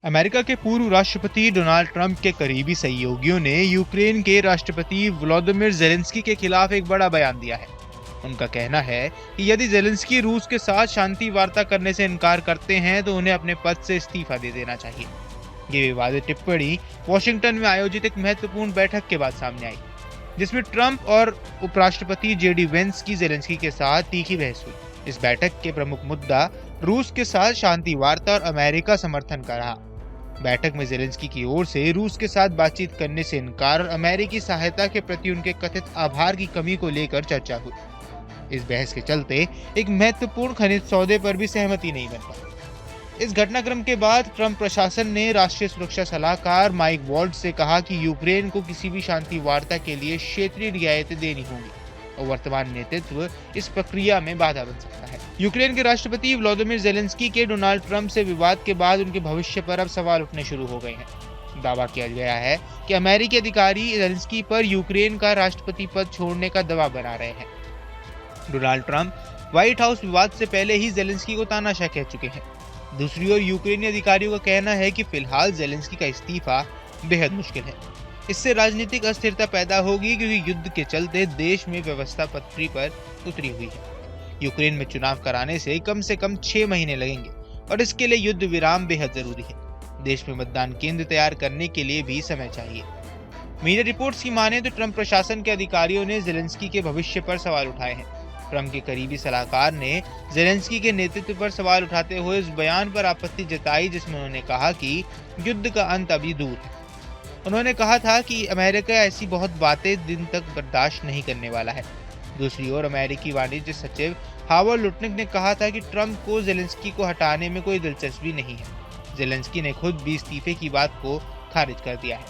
America के पूर्व राष्ट्रपति डोनाल्ड ट्रंप के करीबी सहयोगियों ने यूक्रेन के राष्ट्रपति व्लादिमीर ज़ेलेंस्की के खिलाफ एक बड़ा बयान दिया है। उनका कहना है कि यदि ज़ेलेंस्की रूस के साथ शांति वार्ता करने से इनकार करते हैं तो उन्हें अपने पद से इस्तीफा दे देना चाहिए। ये विवादित टिप्पणी वॉशिंगटन में आयोजित एक महत्वपूर्ण बैठक के बाद सामने आई, जिसमें ट्रंप और उपराष्ट्रपति जेडी वेंस की ज़ेलेंस्की के साथ तीखी बहस हुई। इस बैठक के प्रमुख मुद्दा रूस के साथ शांति वार्ता और अमेरिका समर्थन का रहा। बैठक में ज़ेलेंस्की की ओर से रूस के साथ बातचीत करने से इनकार और अमेरिकी सहायता के प्रति उनके कथित आभार की कमी को लेकर चर्चा हुई। इस बहस के चलते एक महत्वपूर्ण खनिज सौदे पर भी सहमति नहीं बन पाई। इस घटनाक्रम के बाद ट्रंप प्रशासन ने राष्ट्रीय सुरक्षा सलाहकार माइक वॉल्ट्ज से कहा कि यूक्रेन को किसी भी शांति वार्ता के लिए क्षेत्रीय रियायतें देनी होंगी और वर्तमान नेतृत्व इस प्रक्रिया में बाधा बन सकता है। यूक्रेन के राष्ट्रपति व्लादिमीर ज़ेलेंस्की के डोनाल्ड ट्रंप से विवाद के बाद उनके भविष्य पर अब सवाल उठने शुरू हो गए हैं। दावा किया गया है कि अमेरिकी अधिकारी ज़ेलेंस्की पर यूक्रेन का राष्ट्रपति पद छोड़ने का दबाव बना रहे हैं। डोनाल्ड ट्रंप व्हाइट हाउस विवाद से पहले ही ज़ेलेंस्की को तानाशाह कह चुके हैं। दूसरी ओर यूक्रेनी अधिकारियों का कहना है कि फिलहाल ज़ेलेंस्की का इस्तीफा बेहद मुश्किल है। इससे राजनीतिक अस्थिरता पैदा होगी क्योंकि युद्ध के चलते देश में व्यवस्था पटरी पर उतरी हुई है। यूक्रेन में चुनाव कराने से कम 6 महीने लगेंगे और इसके लिए युद्ध विराम बेहद जरूरी है। देश में मतदान केंद्र तैयार करने के लिए भी समय चाहिए। मीडिया रिपोर्ट्स की माने तो ट्रंप प्रशासन के अधिकारियों ने ज़ेलेंस्की के भविष्य पर सवाल उठाए हैं। ट्रंप के करीबी सलाहकार ने ज़ेलेंस्की के नेतृत्व पर सवाल उठाते हुए इस बयान पर आपत्ति जताई, जिसमें उन्होंने कहा कि युद्ध का अंत अभी दूर है। उन्होंने कहा था कि अमेरिका ऐसी बहुत बातें दिन तक बर्दाश्त नहीं करने वाला है। दूसरी ओर अमेरिकी वाणिज्य सचिव हावर्ड लुटनिक ने कहा था कि ट्रंप को ज़ेलेंस्की को हटाने में कोई दिलचस्पी नहीं है। ज़ेलेंस्की ने खुद भी इस्तीफे की बात को खारिज कर दिया है।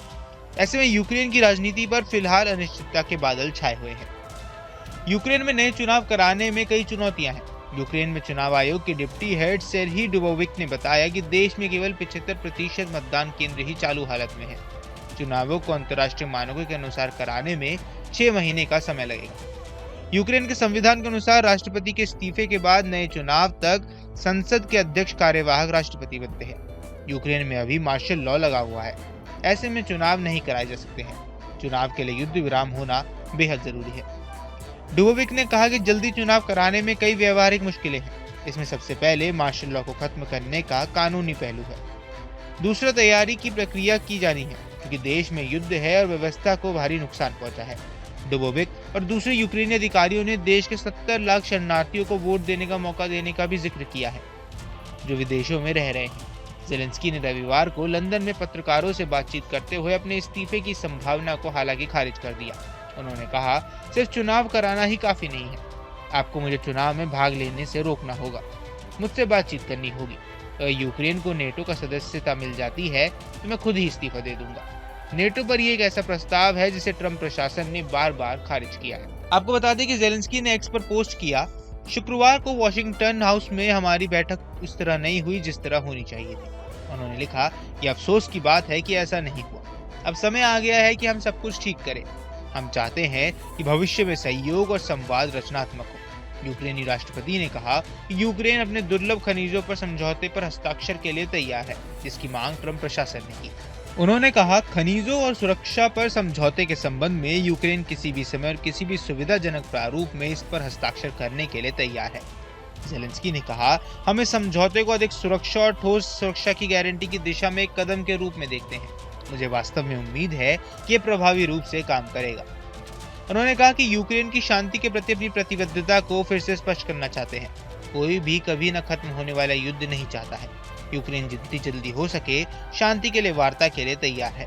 ऐसे में यूक्रेन की राजनीति पर फिलहाल अनिश्चितता के बादल छाए हुए हैं। यूक्रेन में नए चुनाव कराने में कई चुनौतियां हैं। यूक्रेन में चुनाव आयोग के डिप्टी हेड सेर्ही डुबोविक ने बताया कि देश में केवल 75% मतदान केंद्र ही चालू हालत में है। चुनावों को अंतर्राष्ट्रीय मानकों के अनुसार कराने में 6 महीने का समय लगेगा। यूक्रेन के संविधान के अनुसार राष्ट्रपति के इस्तीफे के बाद नए चुनाव तक संसद के अध्यक्ष कार्यवाहक राष्ट्रपति बनते हैं। यूक्रेन में अभी मार्शल लॉ लगा हुआ है। ऐसे में चुनाव नहीं कराए जा सकते हैं। चुनाव के लिए युद्ध विराम होना बेहद जरूरी है। डुबोविक ने कहा कि जल्दी चुनाव कराने में कई व्यवहारिक मुश्किलें हैं। इसमें सबसे पहले मार्शल लॉ को खत्म करने का कानूनी पहलू है। दूसरा, तैयारी की प्रक्रिया की जानी है क्योंकि देश में युद्ध है और व्यवस्था को भारी नुकसान पहुंचा है। डुबोविक और दूसरे यूक्रेनी अधिकारियों ने देश के 70 लाख शरणार्थियों को वोट देने का मौका देने का भी जिक्र किया है, जो विदेशों में रह रहे हैं। ज़ेलेंस्की ने रविवार को लंदन में पत्रकारों से बातचीत करते हुए अपने इस्तीफे की संभावना को हालांकि खारिज कर दिया। उन्होंने कहा, सिर्फ चुनाव कराना ही काफी नहीं है। आपको मुझे चुनाव में भाग लेने से रोकना होगा, मुझसे बातचीत करनी होगी। अगर यूक्रेन को नेटो का सदस्यता मिल जाती है तो मैं खुद ही इस्तीफा दे दूंगा। नेटो पर यह एक ऐसा प्रस्ताव है जिसे ट्रंप प्रशासन ने बार बार खारिज किया है। आपको बता दें कि ज़ेलेंस्की ने एक्स पर पोस्ट किया, शुक्रवार को वॉशिंगटन हाउस में हमारी बैठक उस तरह नहीं हुई जिस तरह होनी चाहिए थी। उन्होंने लिखा, यह अफसोस की बात है कि ऐसा नहीं हुआ। अब समय आ गया है कि हम सब कुछ ठीक करें। हम चाहते हैं कि भविष्य में सहयोग और संवाद रचनात्मक हो। यूक्रेनी राष्ट्रपति ने कहा कि यूक्रेन अपने दुर्लभ खनिजों पर समझौते पर हस्ताक्षर के लिए तैयार है, जिसकी मांग ट्रंप प्रशासन ने की। उन्होंने कहा, खनिजों और सुरक्षा पर समझौते के संबंध में यूक्रेन किसी भी समय और किसी भी सुविधाजनक प्रारूप में इस पर हस्ताक्षर करने के लिए तैयार है। ज़ेलेंस्की ने कहा, हम इस समझौते को अधिक सुरक्षा और ठोस सुरक्षा की गारंटी की दिशा में एक कदम के रूप में देखते हैं। मुझे वास्तव में उम्मीद है कि यह प्रभावी रूप से काम करेगा। उन्होंने कहा कि यूक्रेन की शांति के प्रति अपनी प्रतिबद्धता को फिर से स्पष्ट करना चाहते हैं। कोई भी कभी न खत्म होने वाला युद्ध नहीं चाहता है। यूक्रेन जितनी जल्दी हो सके शांति के लिए वार्ता के लिए तैयार है।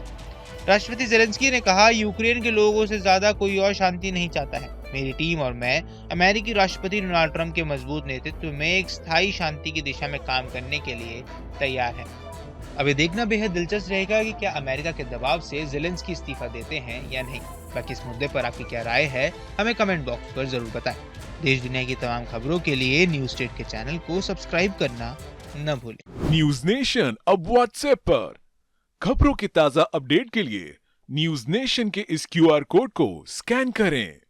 राष्ट्रपति ज़ेलेंस्की ने कहा, यूक्रेन के लोगों से ज्यादा कोई और शांति नहीं चाहता है। मेरी टीम और मैं अमेरिकी राष्ट्रपति डोनाल्ड ट्रंप के मजबूत नेतृत्व में एक स्थायी शांति की दिशा में काम करने के लिए तैयार है। अभी देखना बेहद दिलचस्प रहेगा कि क्या अमेरिका के दबाव से ज़ेलेंस्की इस्तीफा देते हैं या नहीं। बाकी इस मुद्दे पर आपकी क्या राय है, हमें कमेंट बॉक्स पर जरूर बताएं। देश दुनिया की तमाम खबरों के लिए न्यूज़ स्टेट के चैनल को सब्सक्राइब करना न भूलें। न्यूज नेशन अब व्हाट्सएप पर खबरों की ताजा अपडेट के लिए न्यूज नेशन के इस क्यूआर कोड को स्कैन करें।